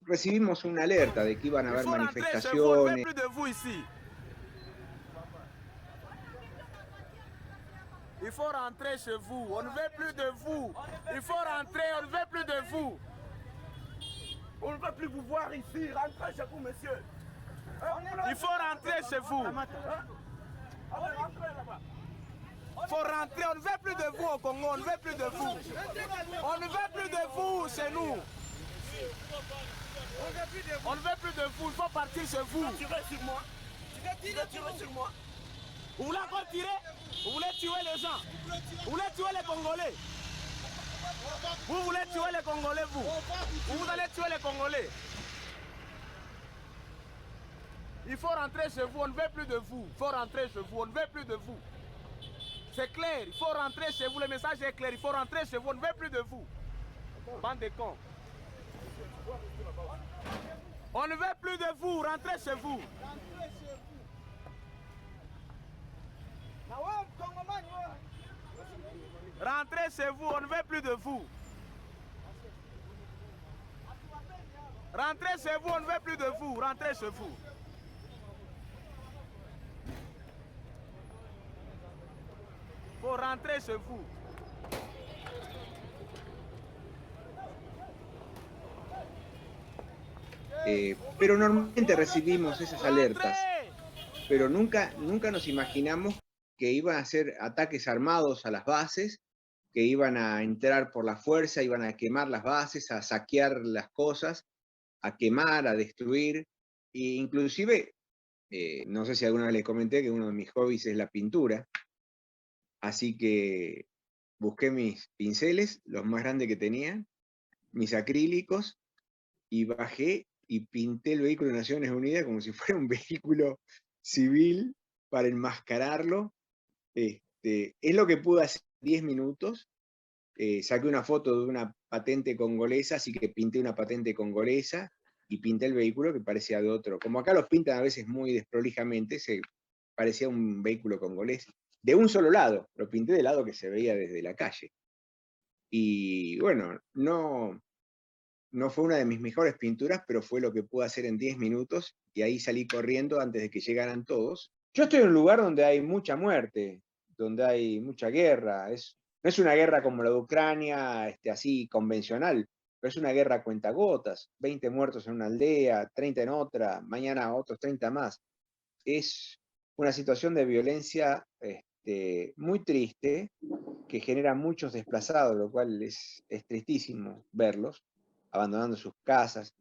recibimos una alerta de que iban a Il haber faut rentrer chez vous, on ne veut manifestaciones. plus de vous ici. Il faut rentrer chez vous, on ne veut plus de vous. Il faut rentrer, on ne veut plus de vous. On ne veut plus vous voir ici, rentrez chez vous, monsieur. Il faut rentrer chez vous. Il faut rentrer, on ne veut plus de vous au Congo, on ne veut plus de vous. On ne veut plus de vous chez nous. On ne veut plus de vous, il faut partir chez vous. Tu veux tirer sur moi? Tu veux tirer sur moi? Vous voulez encore tirer? Vous voulez tuer les gens? Vous voulez tuer les Congolais? Vous voulez tuer les Congolais, vous? Vous allez tuer les Congolais? Il faut rentrer chez vous, on ne veut plus de vous. Il faut rentrer chez vous, on ne veut plus de vous. C'est clair, il faut rentrer chez vous, le message est clair, il faut rentrer chez vous, on ne veut plus de vous. Bande de cons. On ne veut plus de vous, rentrez chez vous. Rentrez chez vous, on ne veut plus de vous. Rentrez chez vous, on ne veut plus de vous, rentrez chez vous. Faut rentrer chez vous. Pero normalmente recibimos esas alertas, pero nunca nos imaginamos que iban a ser ataques armados a las bases, que iban a entrar por la fuerza, iban a quemar las bases, a saquear las cosas, a quemar, a destruir, e inclusive, no sé si alguna vez les comenté que uno de mis hobbies es la pintura, así que busqué mis pinceles, los más grandes que tenía, mis acrílicos, y bajé y pinté el vehículo de Naciones Unidas como si fuera un vehículo civil para enmascararlo. Es lo que pude hacer en 10 minutos. Saqué una foto de una patente congolesa, así que pinté una patente congolesa y pinté el vehículo que parecía de otro. Como acá los pintan a veces muy desprolijamente, parecía un vehículo congolés. De un solo lado, lo pinté del lado que se veía desde la calle. Y bueno, no fue una de mis mejores pinturas, pero fue lo que pude hacer en 10 minutos y ahí salí corriendo antes de que llegaran todos. Yo estoy en un lugar donde hay mucha muerte, donde hay mucha guerra. No es una guerra como la de Ucrania, así convencional, pero es una guerra a cuentagotas. 20 muertos en una aldea, 30 en otra, mañana otros 30 más. Es una situación de violencia muy triste, que genera muchos desplazados, lo cual es tristísimo verlos abandonando sus casas.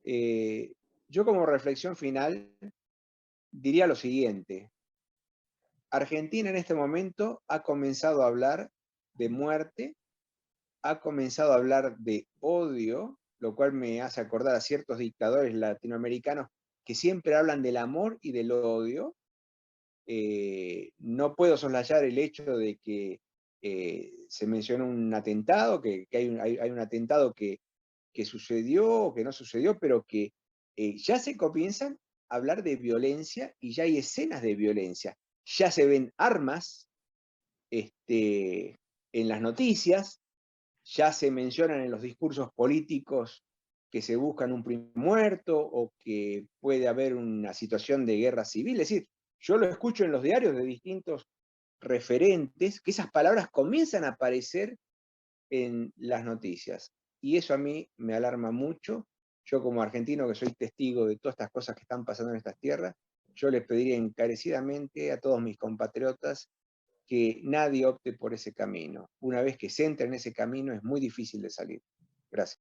Yo como reflexión final diría lo siguiente. Argentina en este momento ha comenzado a hablar de muerte, ha comenzado a hablar de odio, lo cual me hace acordar a ciertos dictadores latinoamericanos que siempre hablan del amor y del odio. No puedo soslayar el hecho de que se mencionó un atentado, que hay un atentado que sucedió o que no sucedió, pero que ya se comienzan a hablar de violencia y ya hay escenas de violencia. Ya se ven armas en las noticias, ya se mencionan en los discursos políticos que se buscan un primer muerto o que puede haber una situación de guerra civil. Es decir, yo lo escucho en los diarios de distintos referentes, que esas palabras comienzan a aparecer en las noticias. Y eso a mí me alarma mucho. Yo como argentino que soy testigo de todas estas cosas que están pasando en estas tierras, yo les pediría encarecidamente a todos mis compatriotas que nadie opte por ese camino. Una vez que se entra en ese camino es muy difícil de salir. Gracias.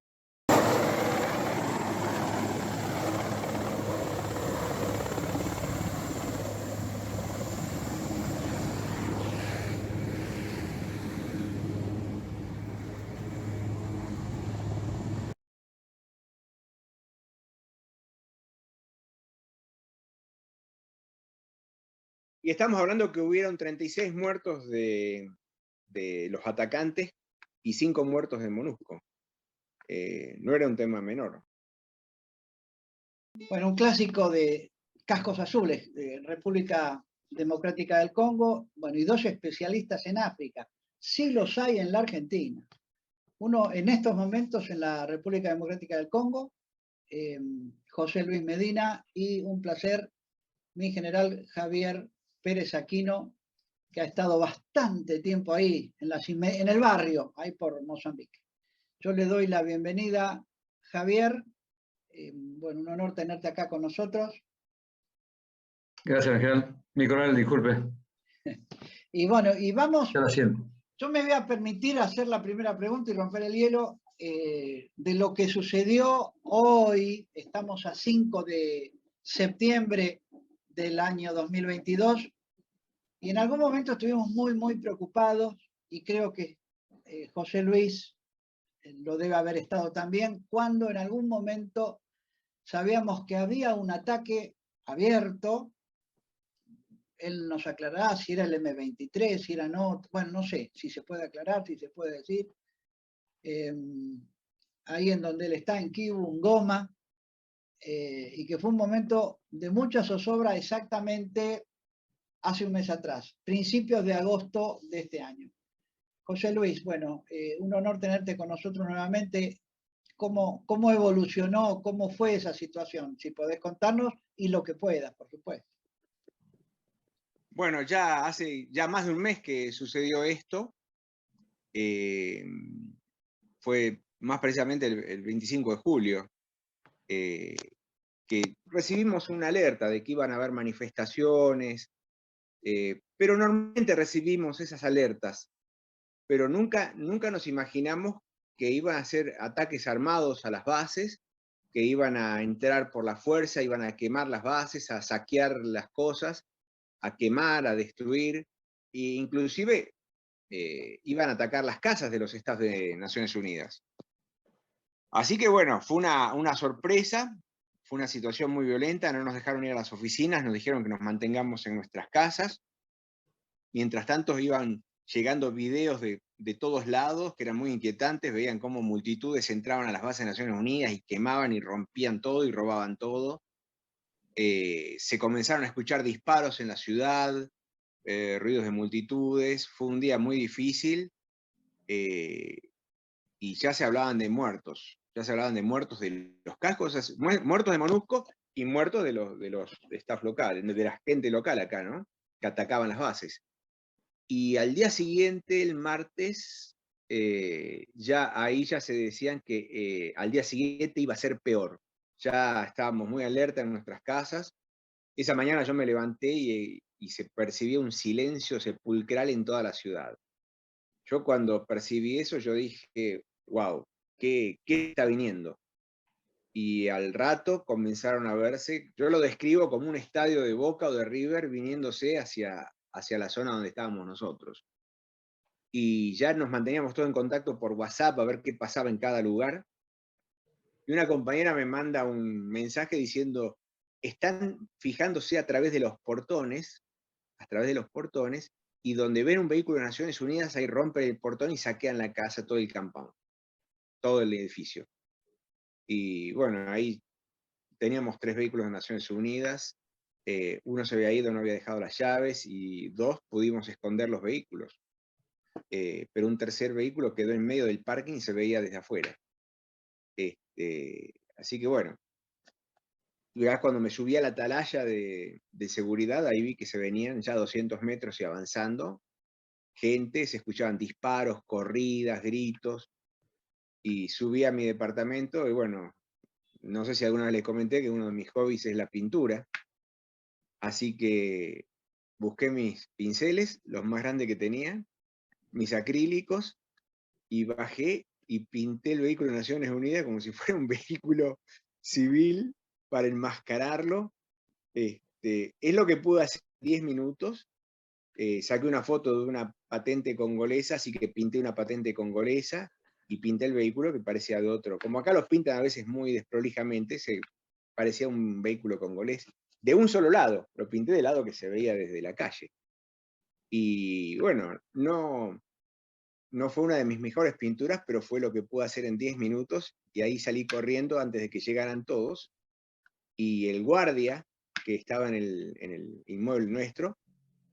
Y estamos hablando que hubieron 36 muertos de los atacantes y 5 muertos de MONUSCO. No era un tema menor. Bueno, un clásico de Cascos Azules, de República Democrática del Congo, bueno, y 2 especialistas en África. Sí los hay en la Argentina. Uno en estos momentos en la República Democrática del Congo, José Luis Medina, y un placer, mi general Javier Pérez Aquino, que ha estado bastante tiempo ahí, en el barrio, ahí por Mozambique. Yo le doy la bienvenida, Javier. Bueno, un honor tenerte acá con nosotros. Gracias, Ángel. Mi coronel, disculpe. Y bueno, y vamos, Ya lo siento. yo me voy a permitir hacer la primera pregunta y romper el hielo de lo que sucedió hoy. Estamos a 5 de septiembre del año 2022 y en algún momento estuvimos muy preocupados, y creo que José Luis lo debe haber estado también, cuando en algún momento sabíamos que había un ataque abierto. Él nos aclarará si era el M23, si era no, bueno, no sé si se puede aclarar, si se puede decir. Ahí en donde él está, en Kivu, en Goma, y que fue un momento de mucha zozobra exactamente hace un mes atrás, principios de agosto de este año. José Luis, bueno, un honor tenerte con nosotros nuevamente. ¿Cómo evolucionó, cómo fue esa situación? Si podés contarnos, y lo que puedas, por supuesto. Bueno, ya hace más de un mes que sucedió esto. Fue más precisamente el 25 de julio, que recibimos una alerta de que iban a haber manifestaciones, pero normalmente recibimos esas alertas, pero nunca nos imaginamos que iban a ser ataques armados a las bases, que iban a entrar por la fuerza, iban a quemar las bases, a saquear las cosas, a quemar, a destruir, e inclusive iban a atacar las casas de los staff de Naciones Unidas. Así que bueno, fue una sorpresa, fue una situación muy violenta, no nos dejaron ir a las oficinas, nos dijeron que nos mantengamos en nuestras casas. Mientras tanto iban llegando videos de todos lados que eran muy inquietantes, veían cómo multitudes entraban a las bases de Naciones Unidas y quemaban y rompían todo y robaban todo. Se comenzaron a escuchar disparos en la ciudad, ruidos de multitudes, fue un día muy difícil, y ya se hablaban de muertos, de los cascos, muertos de MONUSCO y muertos de los staff locales, de la gente local acá, ¿no? Que atacaban las bases. Y al día siguiente, el martes, ahí ya se decían que al día siguiente iba a ser peor. Ya estábamos muy alerta en nuestras casas. Esa mañana yo me levanté y se percibía un silencio sepulcral en toda la ciudad. Yo cuando percibí eso, yo dije, wow, ¿qué está viniendo? Y al rato comenzaron a verse, yo lo describo como un estadio de Boca o de River viniéndose hacia la zona donde estábamos nosotros. Y ya nos manteníamos todos en contacto por WhatsApp a ver qué pasaba en cada lugar. Y una compañera me manda un mensaje diciendo, están fijándose a través de los portones, y donde ven un vehículo de Naciones Unidas, ahí rompen el portón y saquean la casa, todo el compound, todo el edificio. Y bueno, ahí teníamos 3 vehículos de Naciones Unidas, uno se había ido, no había dejado las llaves, y 2 pudimos esconder los vehículos. Pero un tercer vehículo quedó en medio del parking y se veía desde afuera. Así que bueno, ya cuando me subí a la atalaya de seguridad, ahí vi que se venían ya 200 metros y avanzando gente, se escuchaban disparos, corridas, gritos, y subí a mi departamento y bueno, no sé si alguna vez les comenté que uno de mis hobbies es la pintura, así que busqué mis pinceles, los más grandes que tenía, mis acrílicos, y bajé y pinté el vehículo de Naciones Unidas como si fuera un vehículo civil para enmascararlo. Es lo que pude hacer en 10 minutos. Saqué una foto de una patente congolesa, así que pinté una patente congolesa y pinté el vehículo que parecía de otro. Como acá los pintan a veces muy desprolijamente, parecía un vehículo congolés. De un solo lado, lo pinté del lado que se veía desde la calle. Y bueno, no fue una de mis mejores pinturas, pero fue lo que pude hacer en 10 minutos, y ahí salí corriendo antes de que llegaran todos, y el guardia que estaba en el inmueble nuestro,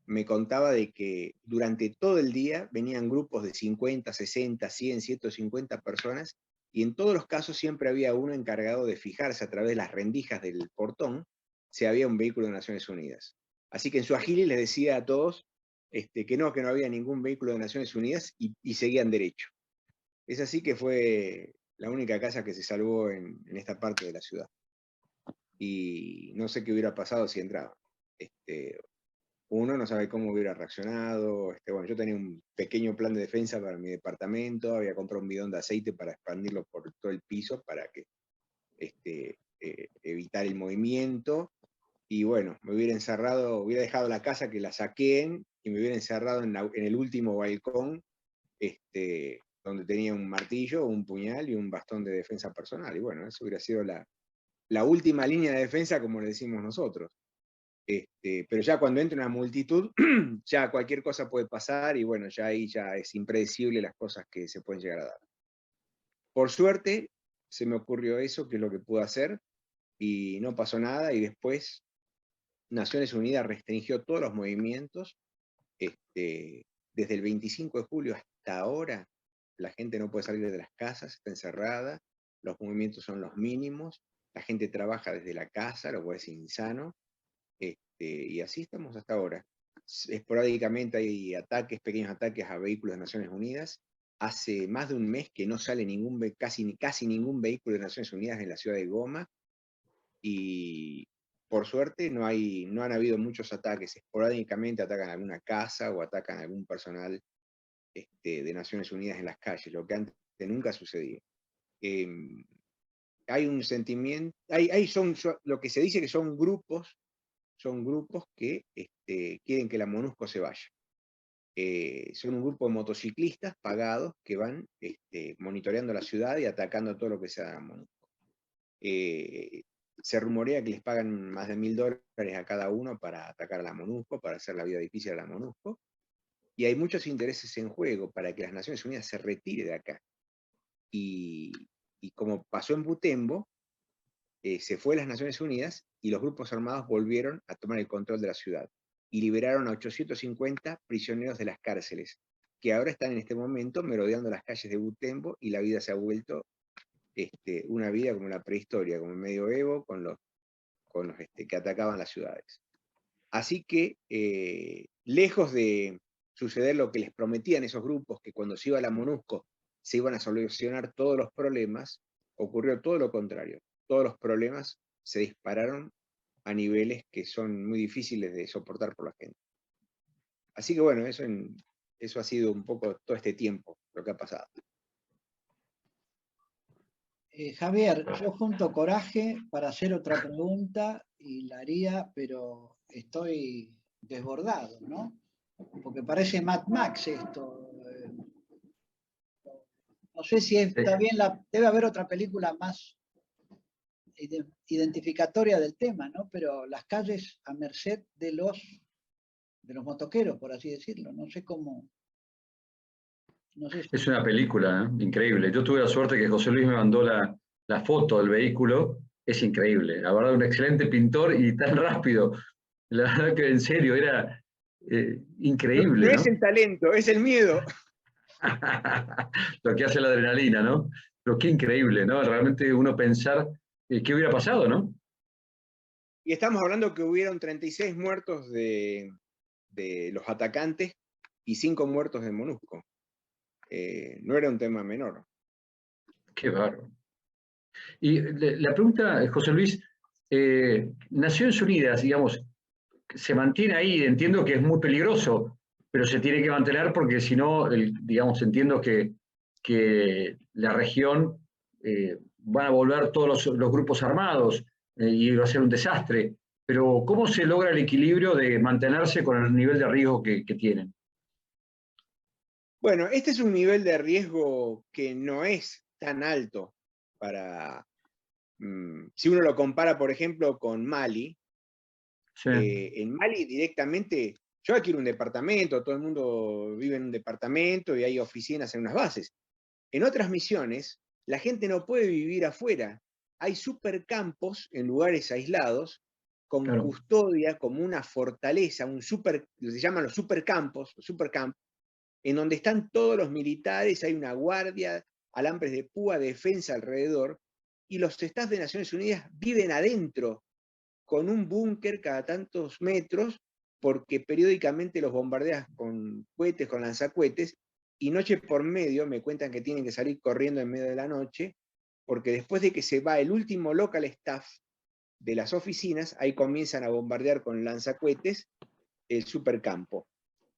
me contaba de que durante todo el día venían grupos de 50, 60, 100, 150 personas y en todos los casos siempre había uno encargado de fijarse a través de las rendijas del portón si había un vehículo de Naciones Unidas. Así que en su agili les decía a todos que no había ningún vehículo de Naciones Unidas y seguían derecho. Es así que fue la única casa que se salvó en esta parte de la ciudad. Y no sé qué hubiera pasado si entraba. Uno no sabe cómo hubiera reaccionado. Bueno, yo tenía un pequeño plan de defensa para mi departamento, había comprado un bidón de aceite para expandirlo por todo el piso para que evitar el movimiento. Y bueno, me hubiera encerrado, hubiera dejado la casa que la saqueen y me hubiera encerrado en el último balcón, donde tenía un martillo, un puñal y un bastón de defensa personal. Y bueno, eso hubiera sido la última línea de defensa, como le decimos nosotros. Pero ya cuando entra una multitud, ya cualquier cosa puede pasar y bueno, ya ahí ya es impredecible las cosas que se pueden llegar a dar. Por suerte, se me ocurrió eso, que es lo que pude hacer, y no pasó nada, y después Naciones Unidas restringió todos los movimientos. Desde el 25 de julio hasta ahora, la gente no puede salir de las casas, está encerrada, los movimientos son los mínimos, la gente trabaja desde la casa, lo cual es insano, y así estamos hasta ahora. Esporádicamente hay ataques, pequeños ataques a vehículos de Naciones Unidas. Hace más de un mes que no sale casi ningún vehículo de Naciones Unidas en la ciudad de Goma, y por suerte no han habido muchos ataques. Esporádicamente atacan alguna casa o atacan a algún personal de Naciones Unidas en las calles, lo que antes nunca sucedía. Hay un sentimiento, lo que se dice que son grupos que quieren que la MONUSCO se vaya. Son un grupo de motociclistas pagados que van monitoreando la ciudad y atacando todo lo que sea la MONUSCO. Se rumorea que les pagan más de $1000 a cada uno para atacar a la MONUSCO, para hacer la vida difícil a la MONUSCO, y hay muchos intereses en juego para que las Naciones Unidas se retire de acá. Y como pasó en Butembo, se fue a las Naciones Unidas y los grupos armados volvieron a tomar el control de la ciudad y liberaron a 850 prisioneros de las cárceles, que ahora están en este momento merodeando las calles de Butembo, y la vida se ha vuelto una vida como la prehistoria, como el medioevo, con los que atacaban las ciudades. Así que, lejos de suceder lo que les prometían esos grupos, que cuando se iba a la MONUSCO se iban a solucionar todos los problemas, ocurrió todo lo contrario. Todos los problemas se dispararon a niveles que son muy difíciles de soportar por la gente. Así que bueno, eso ha sido un poco todo este tiempo lo que ha pasado. Javier, yo junto coraje para hacer otra pregunta y la haría, pero estoy desbordado, ¿no? Porque parece Mad Max esto. No sé si está bien, debe haber otra película más identificatoria del tema, ¿no? Pero las calles a merced de los motoqueros, por así decirlo. No sé cómo. No sé si... Es una película, ¿eh? Increíble. Yo tuve la suerte que José Luis me mandó la foto del vehículo. Es increíble. La verdad, un excelente pintor y tan rápido. La verdad que en serio, era increíble. No es el talento, es el miedo. Lo que hace la adrenalina, ¿no? Pero qué increíble, ¿no? Realmente uno pensar qué hubiera pasado, ¿no? Y estamos hablando que hubieron 36 muertos de los atacantes y 5 muertos de MONUSCO. No era un tema menor. Qué bárbaro. Y la pregunta, José Luis, Naciones Unidas, digamos, se mantiene ahí, entiendo que es muy peligroso, pero se tiene que mantener porque si no, digamos, entiendo que la región van a volver todos los grupos armados y va a ser un desastre. Pero ¿cómo se logra el equilibrio de mantenerse con el nivel de riesgo que tienen? Bueno, este es un nivel de riesgo que no es tan alto para... si uno lo compara, por ejemplo, con Mali, Sí. En Mali directamente, yo alquilo un departamento, todo el mundo vive en un departamento y hay oficinas en unas bases. En otras misiones, la gente no puede vivir afuera. Hay supercampos en lugares aislados, con Claro. custodia, como una fortaleza, se llaman los supercampos, en donde están todos los militares, hay una guardia, alambres de púa de defensa alrededor, y los staff de Naciones Unidas viven adentro, con un búnker cada tantos metros, porque periódicamente los bombardeas con cohetes, con lanzacohetes, y noche por medio me cuentan que tienen que salir corriendo en medio de la noche, porque después de que se va el último local staff de las oficinas, ahí comienzan a bombardear con lanzacohetes el supercampo.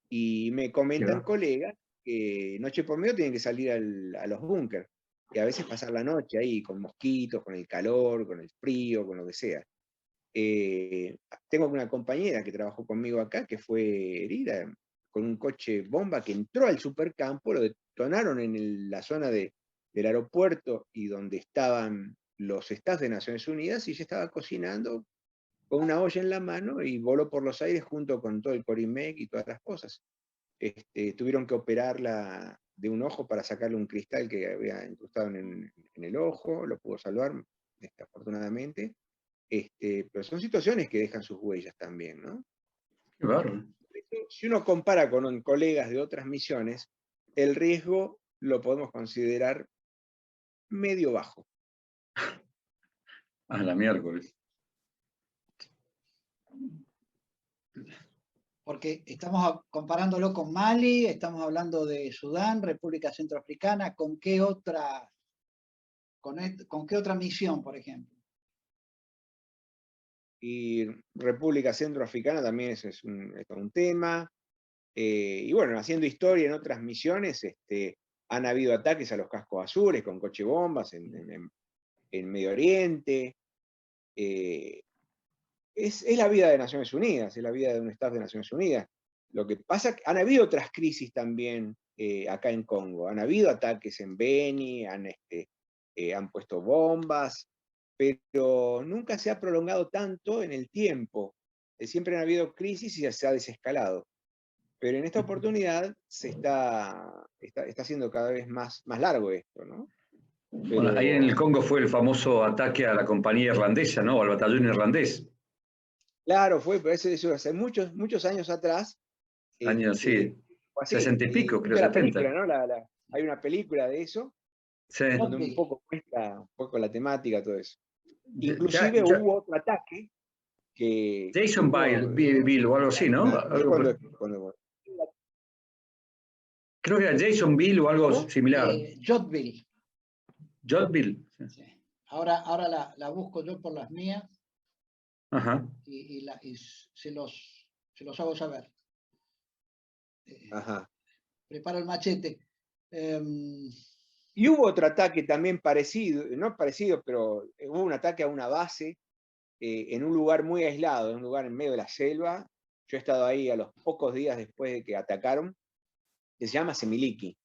Y me comentan colegas que noche por medio tienen que salir a los búnkers, y a veces pasar la noche ahí con mosquitos, con el calor, con el frío, con lo que sea. Tengo una compañera que trabajó conmigo acá que fue herida con un coche bomba que entró al supercampo, lo detonaron en la zona del aeropuerto y donde estaban los staff de Naciones Unidas, y ella estaba cocinando con una olla en la mano y voló por los aires junto con todo el Corimec y todas las cosas. Tuvieron que operarla de un ojo para sacarle un cristal que había incrustado en el ojo, lo pudo salvar, afortunadamente. Pero son situaciones que dejan sus huellas también, ¿no? Qué bárbaro. Si uno compara con colegas de otras misiones, el riesgo lo podemos considerar medio bajo. A la miércoles. Porque estamos comparándolo con Mali, estamos hablando de Sudán, República Centroafricana, ¿con qué otra misión, por ejemplo? Y República Centroafricana también es un tema. Y bueno, haciendo historia en otras misiones, han habido ataques a los cascos azules con coche bombas en Medio Oriente. Es la vida de Naciones Unidas, es la vida de un staff de Naciones Unidas. Lo que pasa es que han habido otras crisis también acá en Congo. Han habido ataques en Beni, han puesto bombas, pero nunca se ha prolongado tanto en el tiempo. Siempre han habido crisis y se ha desescalado. Pero en esta oportunidad se está haciendo cada vez más largo esto, ¿no? Pero, bueno, ahí en el Congo fue el famoso ataque a la compañía irlandesa, ¿no? Al batallón irlandés. Claro, pero eso hace muchos años atrás. Años, sí. Así, 60 y pico, creo, la 70. película, ¿no? Hay una película de eso, Sí. donde un poco cuesta un poco la temática, todo eso. Ya, Inclusive hubo otro ataque que... Jason Bill o algo así, ¿no? Creo que era Jason Bill o algo similar. Jotville. Jotville. Sí. Ahora la busco yo por las mías. Ajá. Y se los hago saber. Ajá. Preparo el machete. Y hubo otro ataque también parecido, no parecido, pero hubo un ataque a una base en un lugar muy aislado, en un lugar en medio de la selva. Yo he estado ahí a los pocos días después de que atacaron, que se llama Semiliki.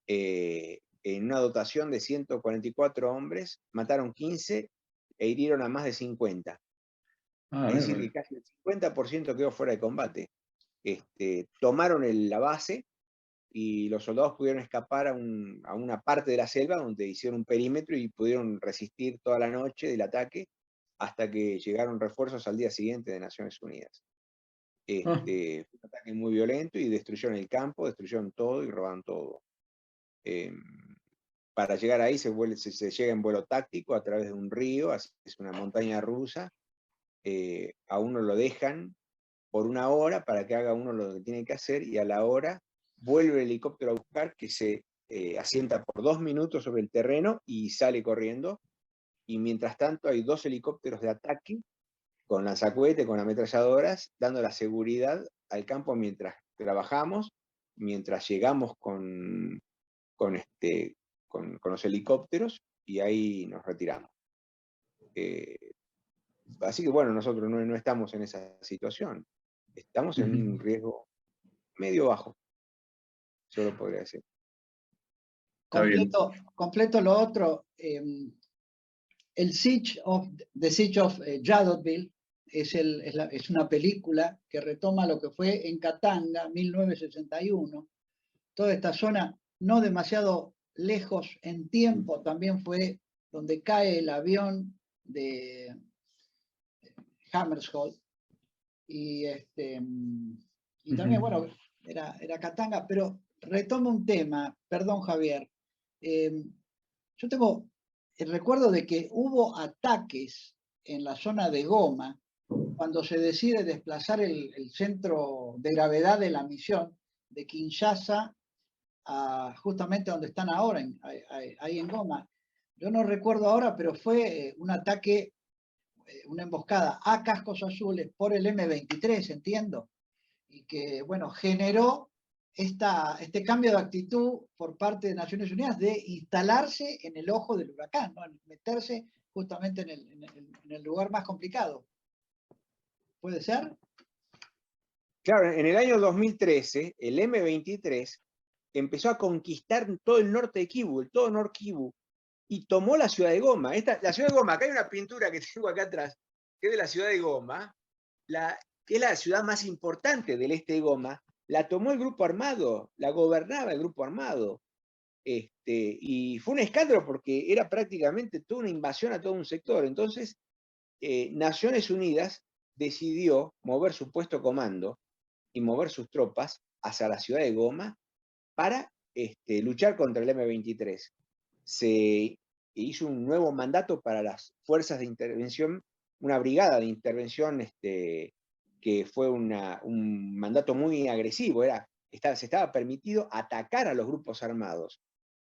En una dotación de 144 hombres, mataron 15 e hirieron a más de 50. Es decir, que casi el 50% quedó fuera de combate. Tomaron la base y los soldados pudieron escapar a una parte de la selva donde hicieron un perímetro y pudieron resistir toda la noche del ataque hasta que llegaron refuerzos al día siguiente de Naciones Unidas. Fue un ataque muy violento y destruyeron el campo, destruyeron todo y robaron todo. Para llegar ahí se llega en vuelo táctico a través de un río, es una montaña rusa. A uno lo dejan por una hora para que haga uno lo que tiene que hacer, y a la hora vuelve el helicóptero a buscar, que se asienta por 2 minutos sobre el terreno y sale corriendo. Y mientras tanto hay 2 helicópteros de ataque con lanzacohetes, con ametralladoras, dando la seguridad al campo mientras trabajamos, mientras llegamos con los helicópteros, y ahí nos retiramos. Así que bueno, nosotros no estamos en esa situación. Estamos en un riesgo medio bajo, solo podría decir. Completo lo otro. The Siege of Jadotville es una película que retoma lo que fue en Katanga, 1961. Toda esta zona, no demasiado lejos en tiempo, también fue donde cae el avión de Hammershøi. Y también, bueno, era Katanga, pero retomo un tema, perdón Javier, Yo tengo el recuerdo de que hubo ataques en la zona de Goma cuando se decide desplazar el centro de gravedad de la misión de Kinshasa a justamente donde están ahora, ahí en Goma. Yo no recuerdo ahora, pero fue un ataque, una emboscada a cascos azules por el M23, entiendo, y que, bueno, generó este cambio de actitud por parte de Naciones Unidas de instalarse en el ojo del huracán, ¿no? Meterse justamente en el lugar más complicado. ¿Puede ser? Claro, en el año 2013, el M23 empezó a conquistar todo el norte de Kivu, todo Nord Kivu, y tomó la ciudad de Goma. La ciudad de Goma, acá hay una pintura que tengo acá atrás, que es de la ciudad de Goma, que es la ciudad más importante del este de Goma, la tomó el grupo armado, la gobernaba el grupo armado. Y fue un escándalo porque era prácticamente toda una invasión a todo un sector. Entonces, Naciones Unidas decidió mover su puesto comando y mover sus tropas hacia la ciudad de Goma para luchar contra el M23. Se hizo un nuevo mandato para las fuerzas de intervención, una brigada de intervención que fue un mandato muy agresivo, se estaba permitido atacar a los grupos armados,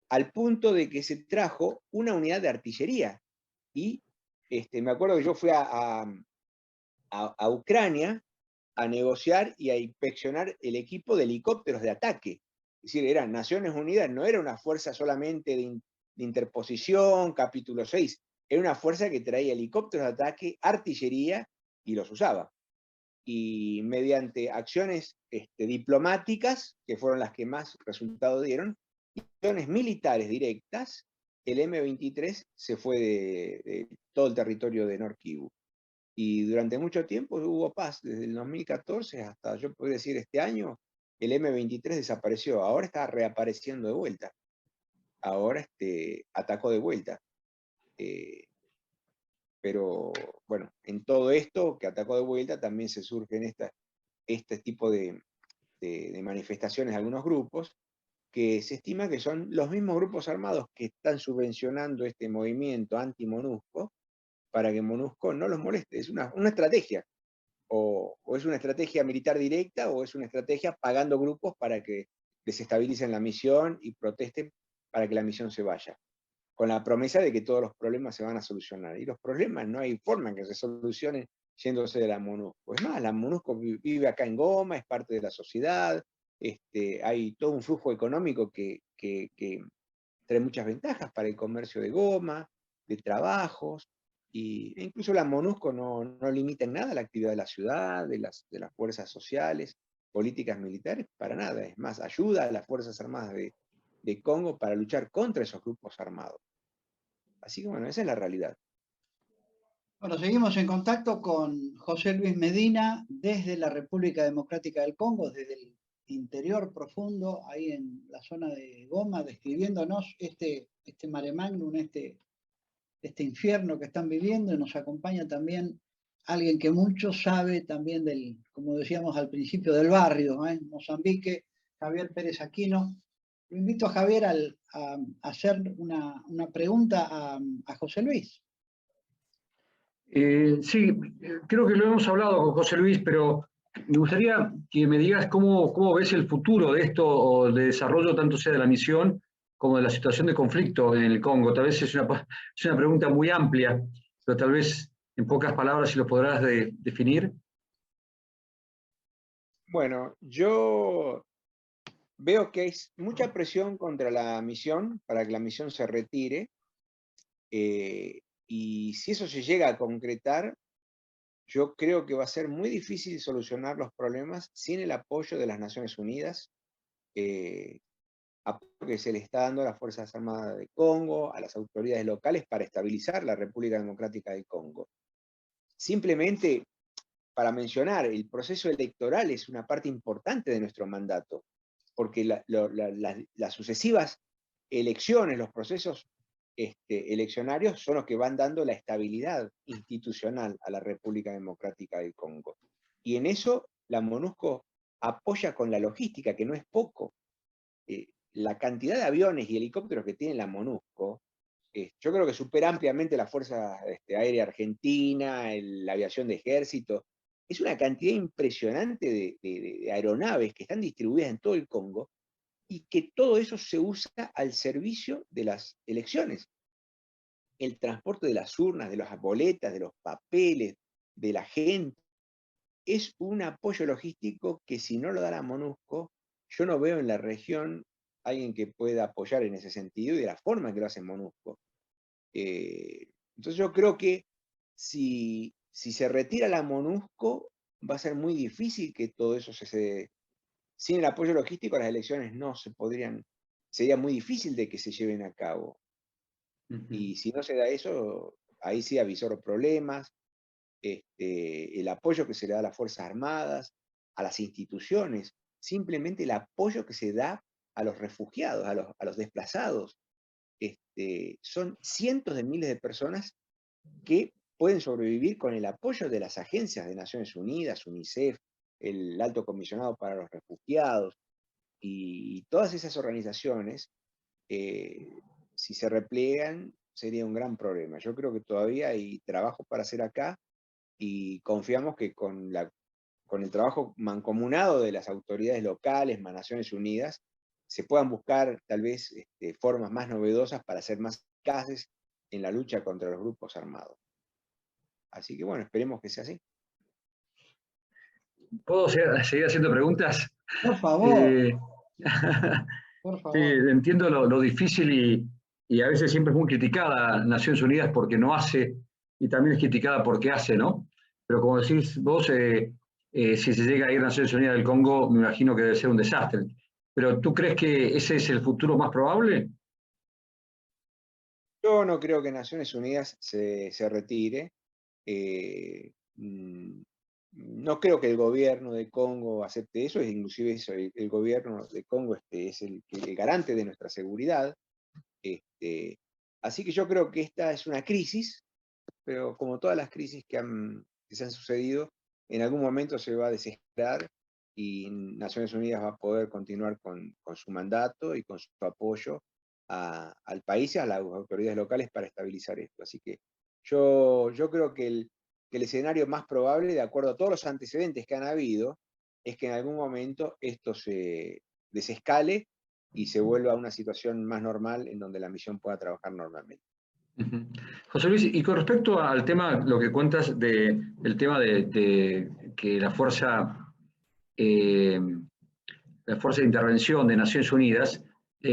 al punto de que se trajo una unidad de artillería. Y me acuerdo que yo fui a Ucrania a negociar y a inspeccionar el equipo de helicópteros de ataque. Es decir, eran Naciones Unidas, no era una fuerza solamente de interposición, capítulo 6, era una fuerza que traía helicópteros de ataque, artillería, y los usaba. Y mediante acciones diplomáticas, que fueron las que más resultado dieron, y acciones militares directas, el M23 se fue de todo el territorio de Nord Kivu. Y durante mucho tiempo hubo paz, desde el 2014 hasta, yo podría decir, este año, el M23 desapareció, ahora está reapareciendo de vuelta, ahora atacó de vuelta. Pero bueno, en todo esto que atacó de vuelta también se surgen este tipo de manifestaciones de algunos grupos que se estima que son los mismos grupos armados que están subvencionando este movimiento anti-MONUSCO para que MONUSCO no los moleste. Es una estrategia. O es una estrategia militar directa o es una estrategia pagando grupos para que desestabilicen la misión y protesten para que la misión se vaya, con la promesa de que todos los problemas se van a solucionar. Y los problemas no hay forma en que se solucionen yéndose de la MONUSCO. Es más, la MONUSCO vive acá en Goma, es parte de la sociedad, hay todo un flujo económico que trae muchas ventajas para el comercio de Goma, de trabajos, e incluso la MONUSCO no limita en nada la actividad de la ciudad, de las fuerzas sociales, políticas militares, para nada. Es más, ayuda a las Fuerzas Armadas de Congo para luchar contra esos grupos armados. Así que bueno, esa es la realidad. Bueno, seguimos en contacto con José Luis Medina desde la República Democrática del Congo, desde el interior profundo, ahí en la zona de Goma, describiéndonos este mare magnum, este infierno que están viviendo, y nos acompaña también alguien que mucho sabe también del, como decíamos al principio, del barrio, Mozambique, Javier Pérez Aquino. Lo invito a Javier a hacer una pregunta a José Luis. Sí, creo que lo hemos hablado con José Luis, pero me gustaría que me digas cómo ves el futuro de esto o de desarrollo, tanto sea de la misión como de la situación de conflicto en el Congo. Tal vez es una pregunta muy amplia, pero tal vez en pocas palabras si lo podrás definir. Bueno, yo veo que hay mucha presión contra la misión para que la misión se retire. Y si eso se llega a concretar, yo creo que va a ser muy difícil solucionar los problemas sin el apoyo de las Naciones Unidas, apoyo que se le está dando a las Fuerzas Armadas de Congo, a las autoridades locales para estabilizar la República Democrática del Congo. Simplemente, para mencionar, el proceso electoral es una parte importante de nuestro mandato, porque las sucesivas elecciones, los procesos eleccionarios son los que van dando la estabilidad institucional a la República Democrática del Congo. Y en eso la MONUSCO apoya con la logística, que no es poco. La cantidad de aviones y helicópteros que tiene la MONUSCO yo creo que supera ampliamente la Fuerza Aérea Argentina, la aviación de ejército. Es una cantidad impresionante de aeronaves que están distribuidas en todo el Congo y que todo eso se usa al servicio de las elecciones. El transporte de las urnas, de las boletas, de los papeles, de la gente, es un apoyo logístico que si no lo da la MONUSCO, yo no veo en la región alguien que pueda apoyar en ese sentido y de la forma que lo hace MONUSCO. Entonces yo creo que si se retira la MONUSCO, va a ser muy difícil que todo eso sin el apoyo logístico las elecciones no se podrían, sería muy difícil de que se lleven a cabo. Y si no se da eso, ahí sí avisó problemas, el apoyo que se le da a las Fuerzas Armadas, a las instituciones, simplemente el apoyo que se da a los refugiados, a los desplazados. Son cientos de miles de personas que pueden sobrevivir con el apoyo de las agencias de Naciones Unidas, UNICEF, el Alto Comisionado para los Refugiados, y todas esas organizaciones, si se repliegan, sería un gran problema. Yo creo que todavía hay trabajo para hacer acá y confiamos que con el trabajo mancomunado de las autoridades locales, más Naciones Unidas, se puedan buscar tal vez formas más novedosas para ser más eficaces en la lucha contra los grupos armados. Así que bueno, esperemos que sea así. ¿Puedo seguir haciendo preguntas? Por favor, por Sí, favor. entiendo lo difícil y a veces siempre es muy criticada Naciones Unidas porque no hace y también es criticada porque hace, ¿no? Pero como decís vos, si se llega a ir a Naciones Unidas del Congo, me imagino que debe ser un desastre. ¿Pero tú crees que ese es el futuro más probable? Yo no creo que Naciones Unidas se retire. No creo que el gobierno de Congo acepte eso, inclusive eso, el gobierno de Congo es el garante de nuestra seguridad. Así que yo creo que esta es una crisis, pero como todas las crisis que se han sucedido, en algún momento se va a desesperar y Naciones Unidas va a poder continuar con su mandato y con su apoyo al país y a las autoridades locales para estabilizar esto. Así que yo creo que el escenario más probable, de acuerdo a todos los antecedentes que han habido, es que en algún momento esto se desescale y se vuelva a una situación más normal en donde la misión pueda trabajar normalmente. José Luis, y con respecto al tema, lo que cuentas del tema de que la fuerza de intervención de Naciones Unidas,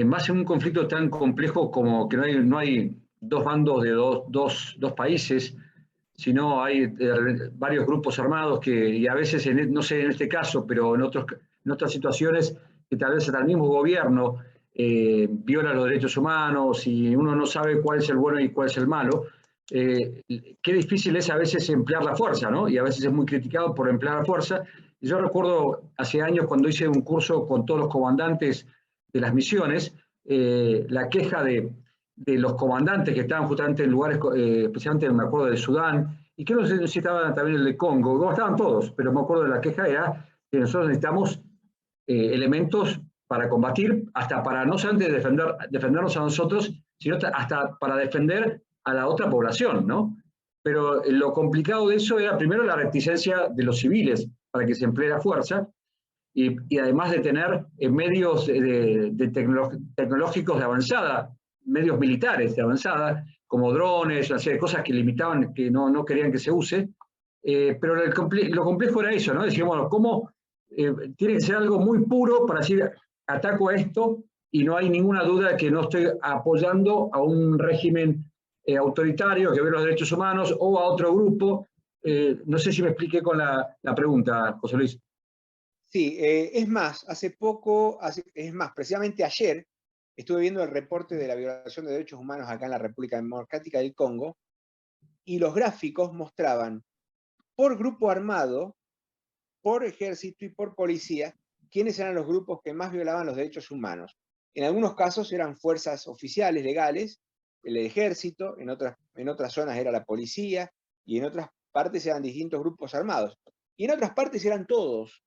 más en un conflicto tan complejo como que no hay dos bandos de dos países, sino hay varios grupos armados y a veces, no sé en este caso, pero en otras situaciones, que tal vez hasta el mismo gobierno viola los derechos humanos y uno no sabe cuál es el bueno y cuál es el malo. Qué difícil es a veces emplear la fuerza, ¿no? Y a veces es muy criticado por emplear la fuerza. Y yo recuerdo hace años cuando hice un curso con todos los comandantes de las misiones, la queja de los comandantes que estaban justamente en lugares, especialmente me acuerdo de Sudán, y creo que necesitaban también el de Congo, no estaban todos, pero me acuerdo de la queja era que nosotros necesitamos elementos para combatir, hasta para no solamente defendernos a nosotros, sino hasta para defender a la otra población, ¿no? Pero lo complicado de eso era primero la reticencia de los civiles para que se emplee la fuerza, y además de tener medios tecnológicos de avanzada, medios militares de avanzada, como drones, una serie de cosas que limitaban, que no querían que se use. Pero lo complejo era eso, ¿no? Decíamos, bueno, ¿cómo tiene que ser algo muy puro para decir, ataco a esto y no hay ninguna duda de que no estoy apoyando a un régimen autoritario que ve los derechos humanos o a otro grupo? No sé si me expliqué con la pregunta, José Luis. Sí, es más, precisamente ayer estuve viendo el reporte de la violación de derechos humanos acá en la República Democrática del Congo y los gráficos mostraban por grupo armado, por ejército y por policía, quiénes eran los grupos que más violaban los derechos humanos. En algunos casos eran fuerzas oficiales legales, el ejército, en otras zonas era la policía y en otras partes eran distintos grupos armados. Y en otras partes eran todos,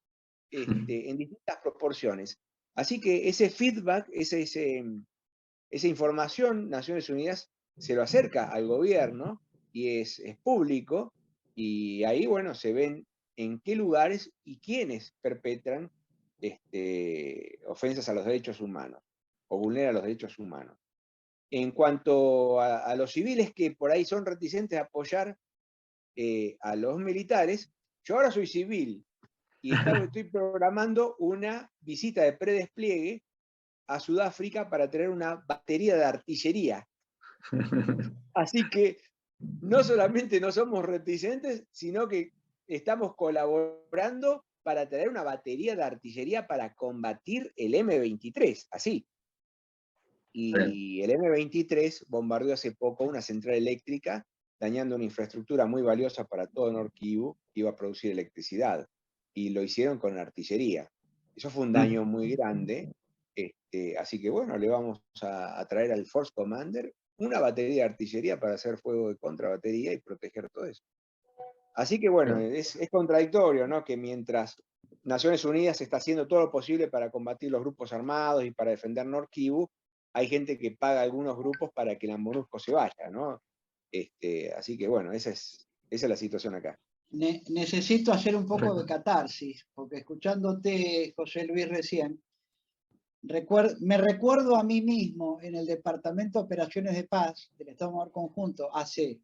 en distintas proporciones. Así que ese feedback, esa información, Naciones Unidas se lo acerca al gobierno y es público, y ahí, bueno, se ven en qué lugares y quiénes perpetran ofensas a los derechos humanos o vulneran los derechos humanos. En cuanto a los civiles que por ahí son reticentes a apoyar a los militares, yo ahora soy civil y estoy programando una visita de predespliegue a Sudáfrica para tener una batería de artillería. Así que no solamente no somos reticentes, sino que estamos colaborando para tener una batería de artillería para combatir el M23, así. Y el M23 bombardeó hace poco una central eléctrica, dañando una infraestructura muy valiosa para todo North Kivu, que iba a producir electricidad. Y lo hicieron con artillería. Eso fue un daño muy grande. Así que bueno, le vamos a traer al Force Commander una batería de artillería para hacer fuego de contrabatería y proteger todo eso. Así que bueno, es contradictorio, ¿no? Que mientras Naciones Unidas está haciendo todo lo posible para combatir los grupos armados y para defender North Kivu, hay gente que paga a algunos grupos para que la MONUSCO se vaya, ¿no? Así que bueno, esa es la situación acá. Necesito hacer un poco de catarsis, porque escuchándote, José Luis, recién, me recuerdo a mí mismo en el Departamento de Operaciones de Paz del Estado Mayor Conjunto hace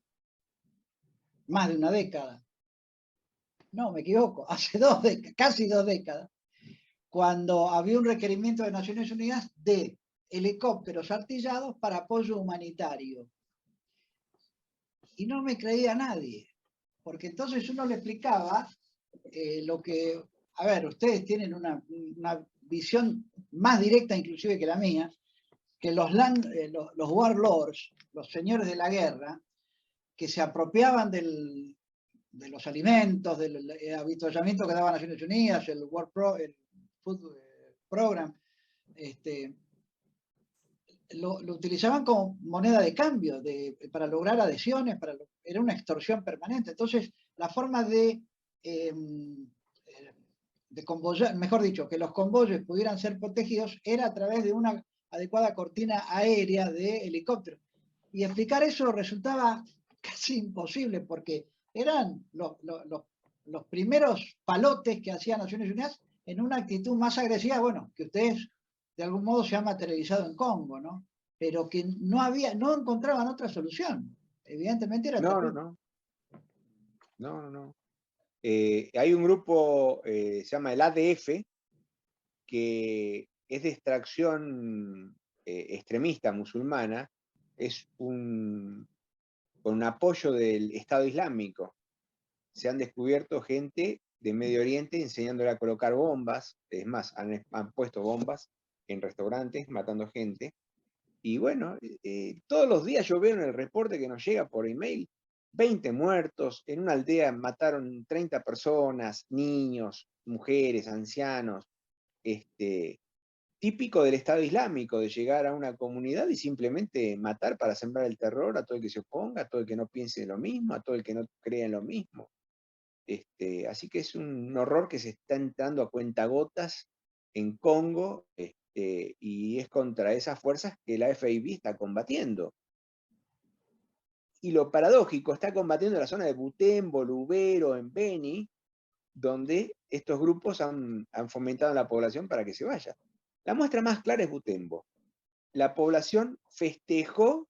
más de una década. No, me equivoco, hace casi 2 décadas, cuando había un requerimiento de Naciones Unidas de helicópteros artillados para apoyo humanitario. Y no me creía nadie, porque entonces uno le explicaba lo que, a ver, ustedes tienen una visión más directa inclusive que la mía, que los warlords, los señores de la guerra, que se apropiaban de los alimentos, del avituallamiento que daban Naciones Unidas, el Food Program, lo utilizaban como moneda de cambio para lograr adhesiones, era una extorsión permanente. Entonces, la forma de convoyar, mejor dicho, que los convoyes pudieran ser protegidos era a través de una adecuada cortina aérea de helicópteros. Y explicar eso resultaba casi imposible, porque eran los primeros palotes que hacía Naciones Unidas en una actitud más agresiva, bueno, que ustedes de algún modo se han materializado en Congo, ¿no? Pero que no encontraban otra solución. Evidentemente era No. Hay un grupo, se llama el ADF, que es de extracción extremista musulmana, es con apoyo del Estado Islámico. Se han descubierto gente de Medio Oriente enseñándole a colocar bombas, es más, han puesto bombas en restaurantes matando gente. Y bueno, todos los días yo veo en el reporte que nos llega por email 20 muertos, en una aldea mataron 30 personas, niños, mujeres, ancianos, típico del Estado Islámico, de llegar a una comunidad y simplemente matar para sembrar el terror a todo el que se oponga, a todo el que no piense lo mismo, a todo el que no crea en lo mismo. Así que es un horror que se está entrando a cuentagotas en Congo, y es contra esas fuerzas que la FIB está combatiendo. Y lo paradójico, está combatiendo en la zona de Butembo, Lubero, en Beni, donde estos grupos han fomentado a la población para que se vaya. La muestra más clara es Butembo. La población festejó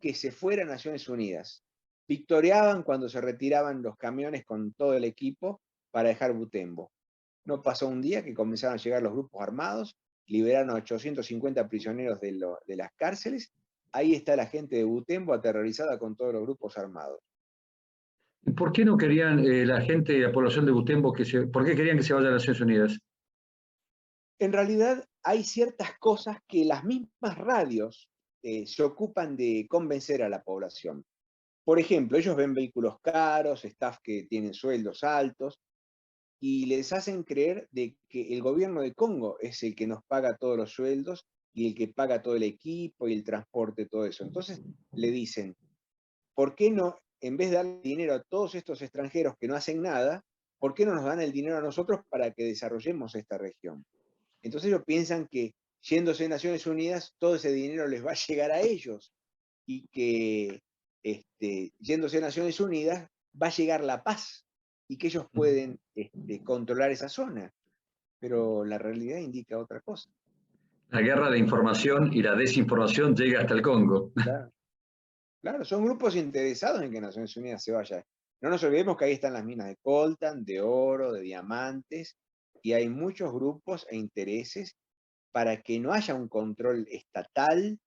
que se fuera a Naciones Unidas. Victoriaban cuando se retiraban los camiones con todo el equipo para dejar Butembo. No pasó un día que comenzaron a llegar los grupos armados, liberaron a 850 prisioneros de las cárceles. Ahí está la gente de Butembo aterrorizada con todos los grupos armados. ¿Y por qué no querían la gente, la población de Butembo, por qué querían que se vaya a Naciones Unidas? En realidad hay ciertas cosas que las mismas radios se ocupan de convencer a la población. Por ejemplo, ellos ven vehículos caros, staff que tienen sueldos altos, y les hacen creer de que el gobierno de Congo es el que nos paga todos los sueldos y el que paga todo el equipo y el transporte, todo eso. Entonces le dicen, ¿por qué no, en vez de dar dinero a todos estos extranjeros que no hacen nada, ¿por qué no nos dan el dinero a nosotros para que desarrollemos esta región? Entonces ellos piensan que yéndose a Naciones Unidas, todo ese dinero les va a llegar a ellos. y que yéndose a Naciones Unidas va a llegar la paz y que ellos pueden controlar esa zona. Pero la realidad indica otra cosa. La guerra de información y la desinformación llega hasta el Congo. Claro, claro, son grupos interesados en que Naciones Unidas se vaya. No nos olvidemos que ahí están las minas de coltan, de oro, de diamantes, y hay muchos grupos e intereses para que no haya un control estatal,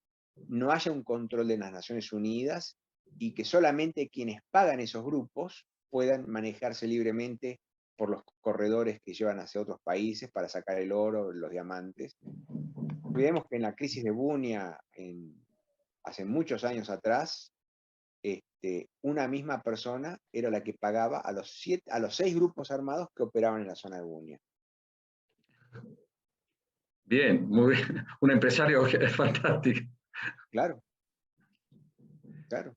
no haya un control de las Naciones Unidas, y que solamente quienes pagan esos grupos puedan manejarse libremente por los corredores que llevan hacia otros países para sacar el oro, los diamantes. Olvidemos que en la crisis de Bunia, hace muchos años atrás, una misma persona era la que pagaba a los 6 grupos armados que operaban en la zona de Bunia. Bien, muy bien. Un empresario fantástico. Claro, claro.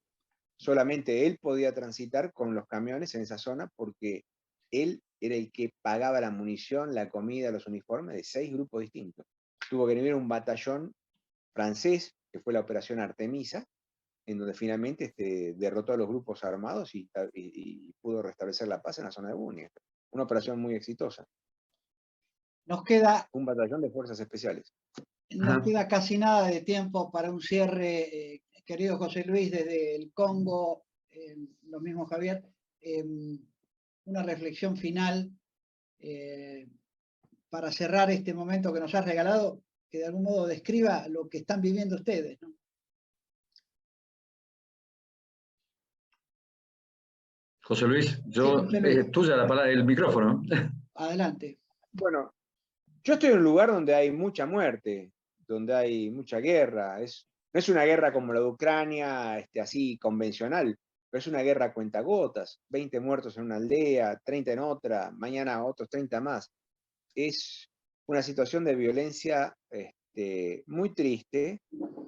Solamente él podía transitar con los camiones en esa zona porque él era el que pagaba la munición, la comida, los uniformes de 6 grupos distintos. Tuvo que venir un batallón francés, que fue la operación Artemisa, en donde finalmente derrotó a los grupos armados y pudo restablecer la paz en la zona de Bunia. Una operación muy exitosa. Nos queda un batallón de fuerzas especiales. No queda casi nada de tiempo para un cierre, querido José Luis, desde el Congo, lo mismo Javier, una reflexión final para cerrar este momento que nos has regalado, que de algún modo describa lo que están viviendo ustedes, ¿no? José Luis, Sí, José Luis. Tuya la palabra, el micrófono. Adelante. Bueno, yo estoy en un lugar donde hay mucha muerte, donde hay mucha guerra. No es una guerra como la de Ucrania, así convencional, pero es una guerra a cuentagotas. 20 muertos en una aldea, 30 en otra, mañana otros 30 más. Es una situación de violencia muy triste,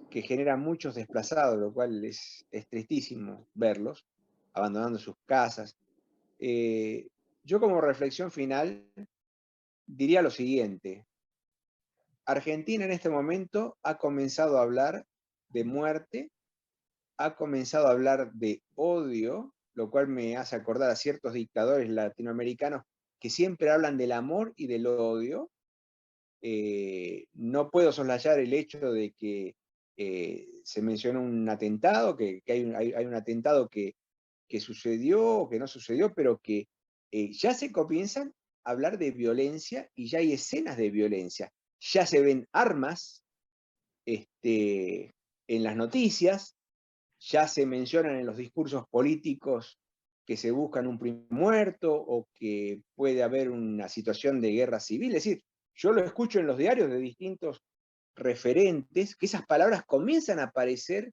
que genera muchos desplazados, lo cual es tristísimo verlos abandonando sus casas. Yo como reflexión final diría lo siguiente. Argentina en este momento ha comenzado a hablar de muerte, ha comenzado a hablar de odio, lo cual me hace acordar a ciertos dictadores latinoamericanos que siempre hablan del amor y del odio. No puedo soslayar el hecho de que se mencionó un atentado, que hay un atentado que sucedió o que no sucedió, pero que ya se comienzan a hablar de violencia y ya hay escenas de violencia. Ya se ven armas en las noticias, ya se mencionan en los discursos políticos que se buscan un primer muerto o que puede haber una situación de guerra civil. Es decir, yo lo escucho en los diarios de distintos referentes, que esas palabras comienzan a aparecer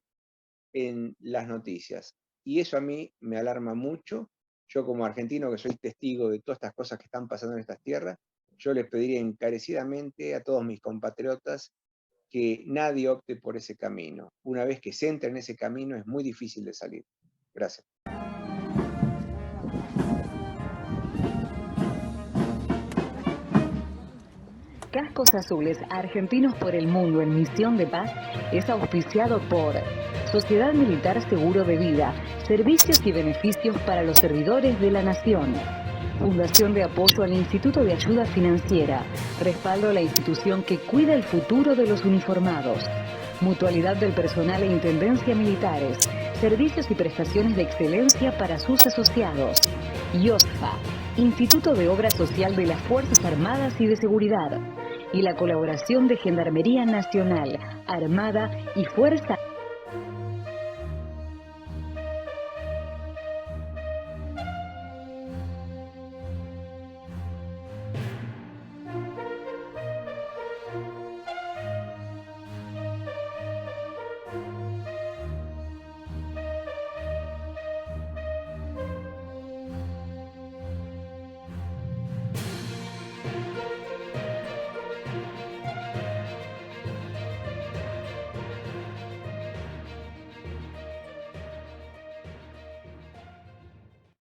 en las noticias. Y eso a mí me alarma mucho. Yo como argentino que soy testigo de todas estas cosas que están pasando en estas tierras, yo les pediría encarecidamente a todos mis compatriotas que nadie opte por ese camino. Una vez que se entra en ese camino es muy difícil de salir. Gracias. Cascos Azules, Argentinos por el Mundo en Misión de Paz, es auspiciado por Sociedad Militar Seguro de Vida, servicios y beneficios para los servidores de la Nación. Fundación de apoyo al Instituto de Ayuda Financiera, respaldo a la institución que cuida el futuro de los uniformados. Mutualidad del Personal e Intendencia Militares, servicios y prestaciones de excelencia para sus asociados. IOSFA, Instituto de Obra Social de las Fuerzas Armadas y de Seguridad. Y la colaboración de Gendarmería Nacional, Armada y Fuerza